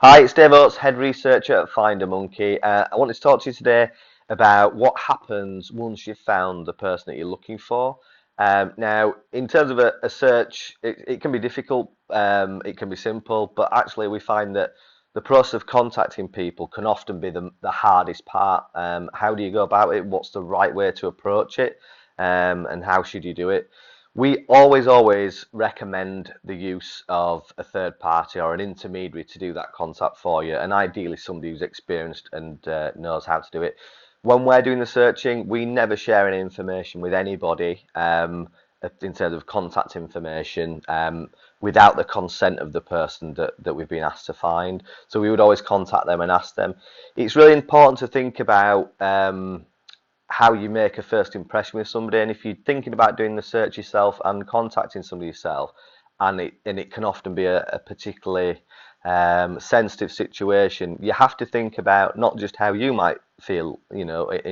Hi, it's Dave Oates, Head Researcher at FinderMonkey. I wanted to talk to you today about what happens once you've found the person that you're looking for. Now, in terms of a search, it can be difficult, it can be simple, but actually we find that the process of contacting people can often be the hardest part. How do you go about it? What's the right way to approach it? And how should you do it? We always recommend the use of a third party or an intermediary to do that contact for you, and ideally somebody who's experienced and knows how to do it. When we're doing the searching, we never share any information with anybody in terms of contact information without the consent of the person that we've been asked to find. So we would always contact them and ask them. It's really important to think about how you make a first impression with somebody, and if you're thinking about doing the search yourself and contacting somebody yourself, and it can often be a particularly sensitive situation, you have to think about not just how you might feel, in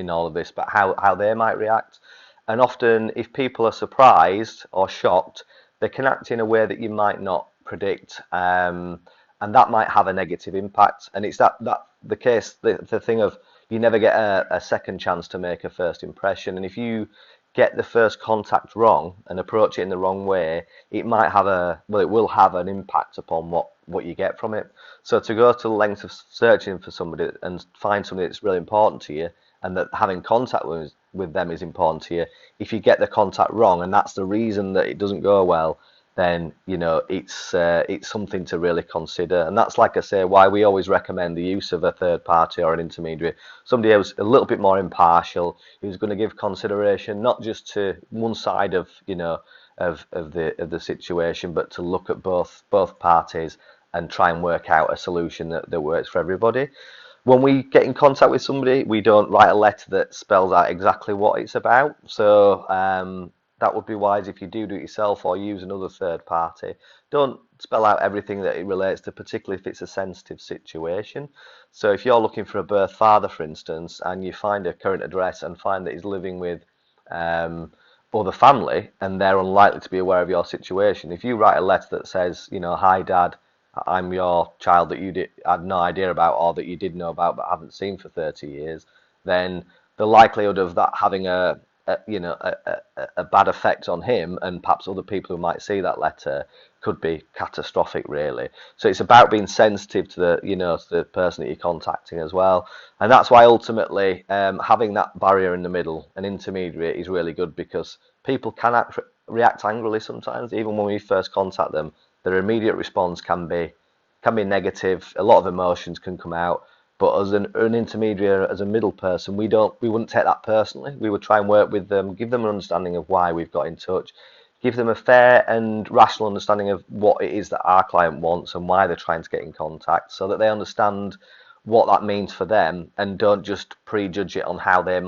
all of this, but how they might react. And often, if people are surprised or shocked, they can act in a way that you might not predict, and that might have a negative impact. And it's that the case, the thing of you never get a second chance to make a first impression. And if you get the first contact wrong and approach it in the wrong way, it might have it will have an impact upon what you get from it. So to go to the length of searching for somebody and find somebody that's really important to you, and that having contact with them is important to you, if you get the contact wrong and that's the reason that it doesn't go well, then it's something to really consider. And that's, like I say, why we always recommend the use of a third party or an intermediary, somebody who's a little bit more impartial, who's going to give consideration not just to one side of the situation, but to look at both parties and try and work out a solution that works for everybody. When we get in contact with somebody, we don't write a letter that spells out exactly what it's about. So that would be wise if you do it yourself or use another third party. Don't spell out everything that it relates to, particularly if it's a sensitive situation. So if you're looking for a birth father, for instance, and you find a current address and find that he's living with other family and they're unlikely to be aware of your situation, if you write a letter that says, hi dad, I'm your child that you had no idea about, or that you did know about but haven't seen for 30 years, then the likelihood of that having a bad effect on him and perhaps other people who might see that letter could be catastrophic, really. So it's about being sensitive to the person that you're contacting as well, and that's why ultimately having that barrier in the middle, an intermediary, is really good, because people can react angrily sometimes, even when we first contact them. Their immediate response can be negative. A lot of emotions can come out. But as an intermediary, as a middle person, we wouldn't take that personally. We would try and work with them, give them an understanding of why we've got in touch, give them a fair and rational understanding of what it is that our client wants and why they're trying to get in contact, so that they understand what that means for them and don't just prejudge it on how they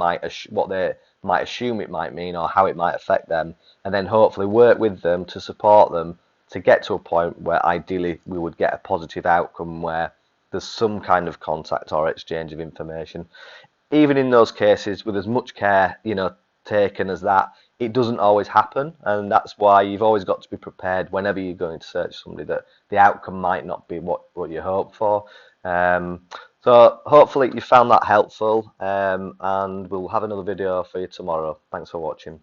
what they might assume it might mean or how it might affect them, and then hopefully work with them to support them to get to a point where ideally we would get a positive outcome where there's some kind of contact or exchange of information. Even in those cases, with as much care taken as that, it doesn't always happen, and that's why you've always got to be prepared whenever you're going to search somebody that the outcome might not be what you hope for. So hopefully you found that helpful, and we'll have another video for you tomorrow. Thanks for watching.